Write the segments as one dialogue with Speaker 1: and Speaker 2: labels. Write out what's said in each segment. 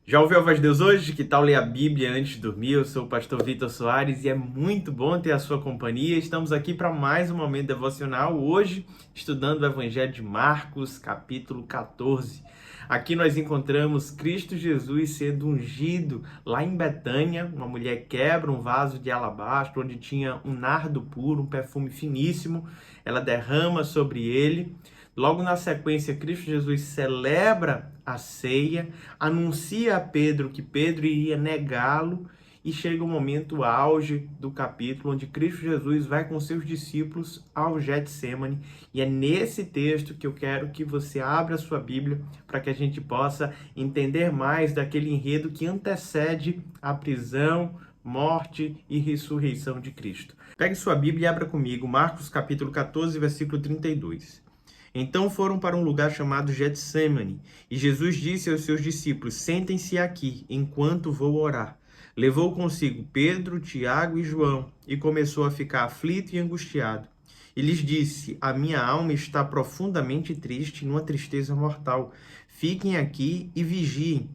Speaker 1: Já ouviu a voz de Deus hoje? Que tal ler a Bíblia antes de dormir? Eu sou o pastor Vitor Soares e é muito bom ter a sua companhia. Estamos aqui para mais um momento devocional, hoje estudando o Evangelho de Marcos, capítulo 14. Aqui nós encontramos Cristo Jesus sendo ungido lá em Betânia. Uma mulher quebra um vaso de alabastro onde tinha um nardo puro, um perfume finíssimo. Ela derrama sobre ele. Logo na sequência, Cristo Jesus celebra a ceia, anuncia a Pedro que Pedro iria negá-lo e chega o momento auge do capítulo, onde Cristo Jesus vai com seus discípulos ao Getsemane. E é nesse texto que eu quero que você abra a sua Bíblia para que a gente possa entender mais daquele enredo que antecede a prisão, morte e ressurreição de Cristo. Pegue sua Bíblia e abra comigo Marcos capítulo 14, versículo 32. Então foram para um lugar chamado Getsemane, e Jesus disse aos seus discípulos: sentem-se aqui, enquanto vou orar. Levou consigo Pedro, Tiago e João, e começou a ficar aflito e angustiado. E lhes disse: a minha alma está profundamente triste, numa tristeza mortal. Fiquem aqui e vigiem.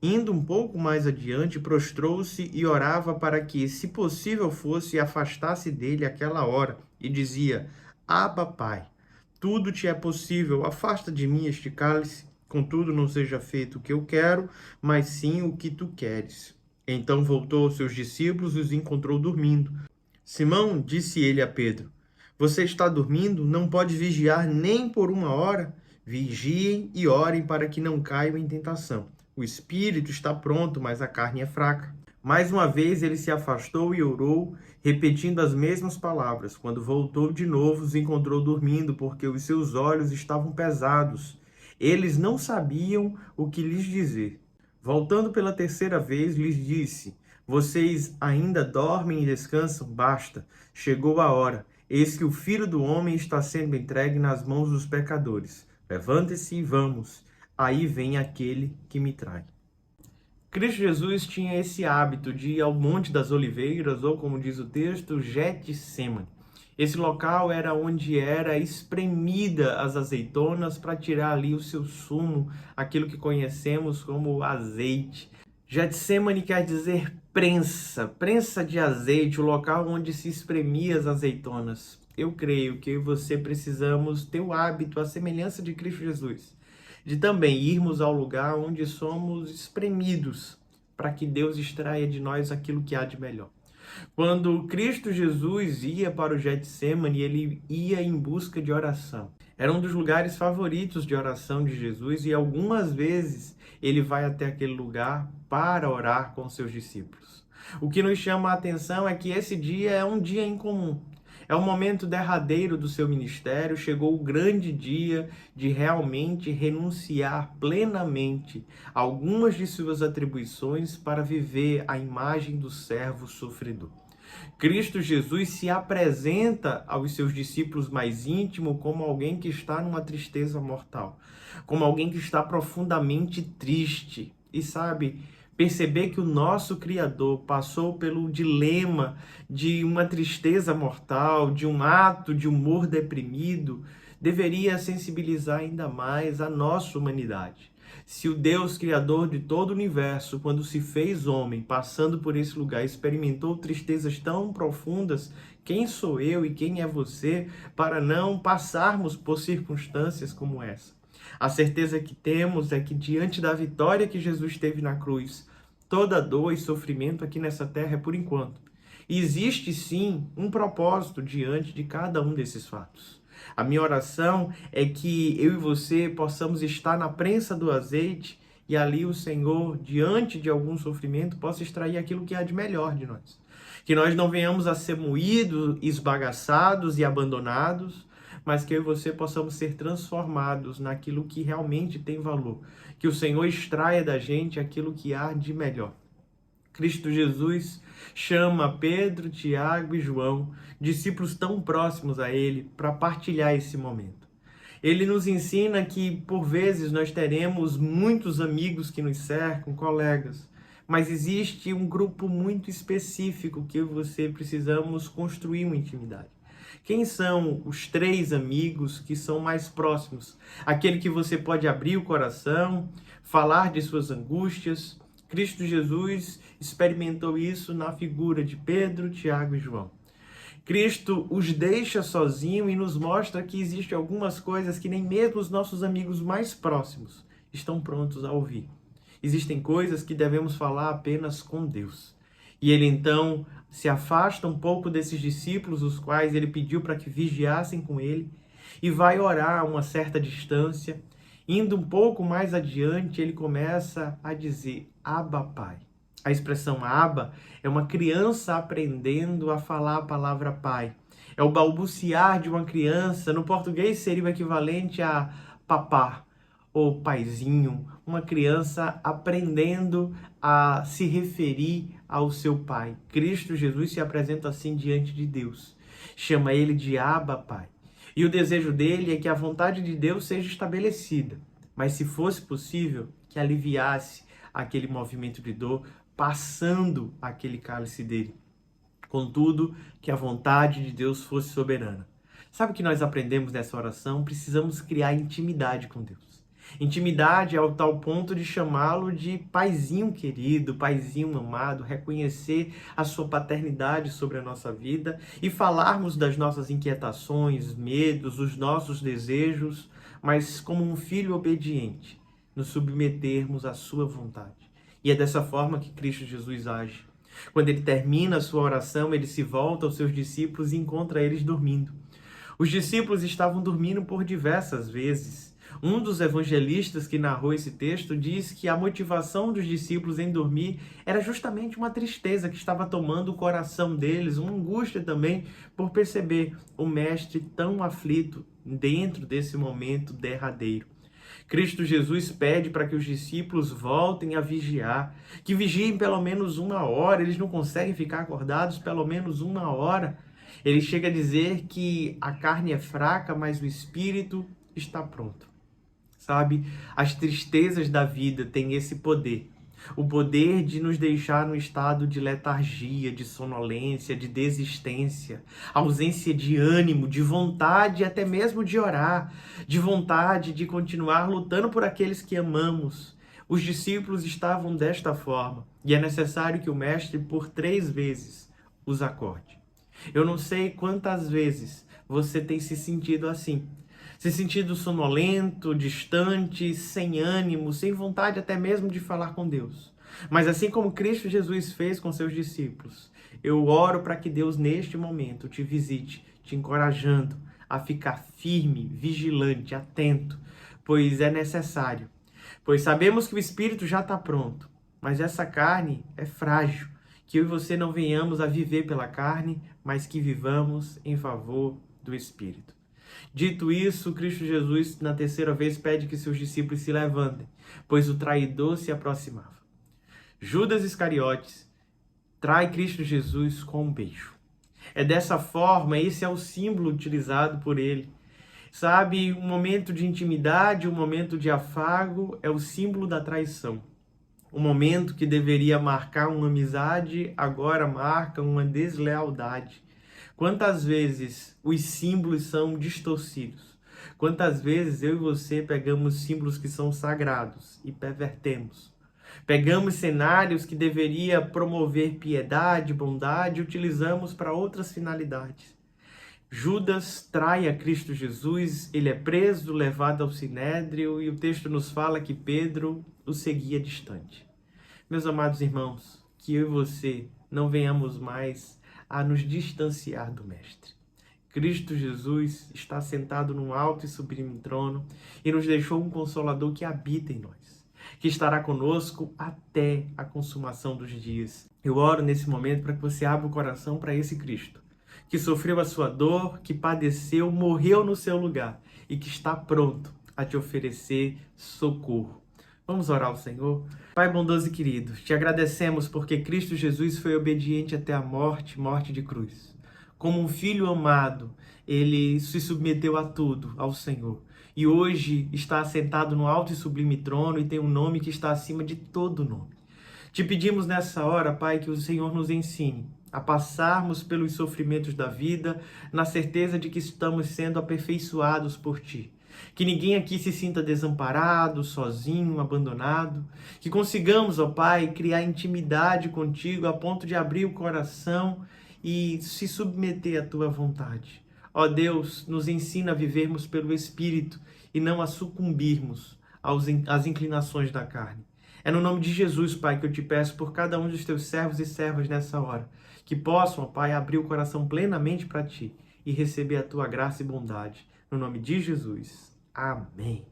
Speaker 1: Indo um pouco mais adiante, prostrou-se e orava para que, se possível fosse, afastasse dele aquela hora, e dizia: Abba, Pai, tudo te é possível, afasta de mim este cálice, contudo não seja feito o que eu quero, mas sim o que tu queres. Então voltou aos seus discípulos e os encontrou dormindo. Simão, disse ele a Pedro: você está dormindo? Não pode vigiar nem por uma hora? Vigiem e orem para que não caiam em tentação. O espírito está pronto, mas a carne é fraca. Mais uma vez ele se afastou e orou, repetindo as mesmas palavras. Quando voltou de novo, os encontrou dormindo, porque os seus olhos estavam pesados. Eles não sabiam o que lhes dizer. Voltando pela terceira vez, lhes disse: vocês ainda dormem e descansam? Basta, chegou a hora. Eis que o Filho do Homem está sendo entregue nas mãos dos pecadores. Levante-se e vamos. Aí vem aquele que me trai. Cristo Jesus tinha esse hábito de ir ao Monte das Oliveiras, ou como diz o texto, Getsemane. Esse local era onde era espremida as azeitonas para tirar ali o seu sumo, aquilo que conhecemos como azeite. Getsemane quer dizer prensa, prensa de azeite, o local onde se espremia as azeitonas. Eu creio que você precisamos ter o hábito, a semelhança de Cristo Jesus, de também irmos ao lugar onde somos espremidos, para que Deus extraia de nós aquilo que há de melhor. Quando Cristo Jesus ia para o Getsemane, ele ia em busca de oração. Era um dos lugares favoritos de oração de Jesus e algumas vezes ele vai até aquele lugar para orar com seus discípulos. O que nos chama a atenção é que esse dia é um dia incomum. É o momento derradeiro do seu ministério, chegou o grande dia de realmente renunciar plenamente a algumas de suas atribuições para viver a imagem do servo sofredor. Cristo Jesus se apresenta aos seus discípulos mais íntimos como alguém que está numa tristeza mortal, como alguém que está profundamente triste. E sabe, perceber que o nosso Criador passou pelo dilema de uma tristeza mortal, de um ato de humor deprimido, deveria sensibilizar ainda mais a nossa humanidade. Se o Deus Criador de todo o universo, quando se fez homem, passando por esse lugar, experimentou tristezas tão profundas, quem sou eu e quem é você para não passarmos por circunstâncias como essa? A certeza que temos é que diante da vitória que Jesus teve na cruz, toda dor e sofrimento aqui nessa terra é por enquanto. E existe sim um propósito diante de cada um desses fatos. A minha oração é que eu e você possamos estar na prensa do azeite e ali o Senhor, diante de algum sofrimento, possa extrair aquilo que há de melhor de nós. Que nós não venhamos a ser moídos, esbagaçados e abandonados, mas que eu e você possamos ser transformados naquilo que realmente tem valor. Que o Senhor extraia da gente aquilo que há de melhor. Cristo Jesus chama Pedro, Tiago e João, discípulos tão próximos a ele, para partilhar esse momento. Ele nos ensina que, por vezes, nós teremos muitos amigos que nos cercam, colegas, mas existe um grupo muito específico que eu e você precisamos construir uma intimidade. Quem são os 3 amigos que são mais próximos? Aquele que você pode abrir o coração, falar de suas angústias, Cristo Jesus experimentou isso na figura de Pedro, Tiago e João. Cristo os deixa sozinhos e nos mostra que existem algumas coisas que nem mesmo os nossos amigos mais próximos estão prontos a ouvir. Existem coisas que devemos falar apenas com Deus. E ele então se afasta um pouco desses discípulos, os quais ele pediu para que vigiassem com ele, e vai orar a uma certa distância. Indo um pouco mais adiante, ele começa a dizer: Abba, Pai. A expressão Abba é uma criança aprendendo a falar a palavra Pai. É o balbuciar de uma criança. No português seria o equivalente a papá ou paizinho. Uma criança aprendendo a se referir ao seu pai. Cristo Jesus se apresenta assim diante de Deus. Chama ele de Abba, Pai. E o desejo dele é que a vontade de Deus seja estabelecida. Mas se fosse possível, que aliviasse aquele movimento de dor, passando aquele cálice dele. Contudo, que a vontade de Deus fosse soberana. Sabe o que nós aprendemos nessa oração? Precisamos criar intimidade com Deus. Intimidade ao tal ponto de chamá-lo de paizinho querido, paizinho amado, reconhecer a sua paternidade sobre a nossa vida e falarmos das nossas inquietações, medos, os nossos desejos, mas como um filho obediente, nos submetermos à sua vontade. E é dessa forma que Cristo Jesus age. Quando ele termina a sua oração, ele se volta aos seus discípulos e encontra eles dormindo. Os discípulos estavam dormindo por diversas vezes. Um dos evangelistas que narrou esse texto diz que a motivação dos discípulos em dormir era justamente uma tristeza que estava tomando o coração deles, uma angústia também por perceber o mestre tão aflito dentro desse momento derradeiro. Cristo Jesus pede para que os discípulos voltem a vigiar, que vigiem pelo menos 1 hora. Eles não conseguem ficar acordados pelo menos 1 hora. Ele chega a dizer que a carne é fraca, mas o espírito está pronto. Sabe, as tristezas da vida têm esse poder. O poder de nos deixar num estado de letargia, de sonolência, de desistência, ausência de ânimo, de vontade até mesmo de orar, de vontade de continuar lutando por aqueles que amamos. Os discípulos estavam desta forma e é necessário que o Mestre por 3 vezes os acorde. Eu não sei quantas vezes você tem se sentido assim. Se sentido sonolento, distante, sem ânimo, sem vontade até mesmo de falar com Deus. Mas assim como Cristo Jesus fez com seus discípulos, eu oro para que Deus neste momento te visite, te encorajando a ficar firme, vigilante, atento, pois é necessário. Pois sabemos que o Espírito já está pronto, mas essa carne é frágil, que eu e você não venhamos a viver pela carne, mas que vivamos em favor do Espírito. Dito isso, Cristo Jesus, na 3ª vez, pede que seus discípulos se levantem, pois o traidor se aproximava. Judas Iscariotes trai Cristo Jesus com um beijo. É dessa forma, esse é o símbolo utilizado por ele. Sabe, um momento de intimidade, um momento de afago, é o símbolo da traição. Um momento que deveria marcar uma amizade, agora marca uma deslealdade. Quantas vezes os símbolos são distorcidos? Quantas vezes eu e você pegamos símbolos que são sagrados e pervertemos? Pegamos cenários que deveria promover piedade, bondade e utilizamos para outras finalidades. Judas trai a Cristo Jesus, ele é preso, levado ao sinédrio e o texto nos fala que Pedro o seguia distante. Meus amados irmãos, que eu e você não venhamos mais a nos distanciar do Mestre. Cristo Jesus está sentado num alto e sublime trono e nos deixou um Consolador que habita em nós, que estará conosco até a consumação dos dias. Eu oro nesse momento para que você abra o coração para esse Cristo, que sofreu a sua dor, que padeceu, morreu no seu lugar e que está pronto a te oferecer socorro. Vamos orar ao Senhor? Pai bondoso e querido, te agradecemos porque Cristo Jesus foi obediente até a morte, morte de cruz. Como um filho amado, ele se submeteu a tudo ao Senhor. E hoje está assentado no alto e sublime trono e tem um nome que está acima de todo nome. Te pedimos nessa hora, Pai, que o Senhor nos ensine a passarmos pelos sofrimentos da vida, na certeza de que estamos sendo aperfeiçoados por Ti. Que ninguém aqui se sinta desamparado, sozinho, abandonado. Que consigamos, ó Pai, criar intimidade contigo a ponto de abrir o coração e se submeter à tua vontade. Ó Deus, nos ensina a vivermos pelo Espírito e não a sucumbirmos às inclinações da carne. É no nome de Jesus, Pai, que eu te peço por cada um dos teus servos e servas nessa hora, que possam, ó Pai, abrir o coração plenamente para ti e receber a tua graça e bondade. No nome de Jesus. Amém.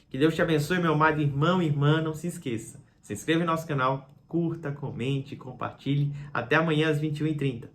Speaker 1: Que Deus te abençoe, meu amado irmão e irmã. Não se esqueça, se inscreva em nosso canal, curta, comente, compartilhe. Até amanhã às 21h30.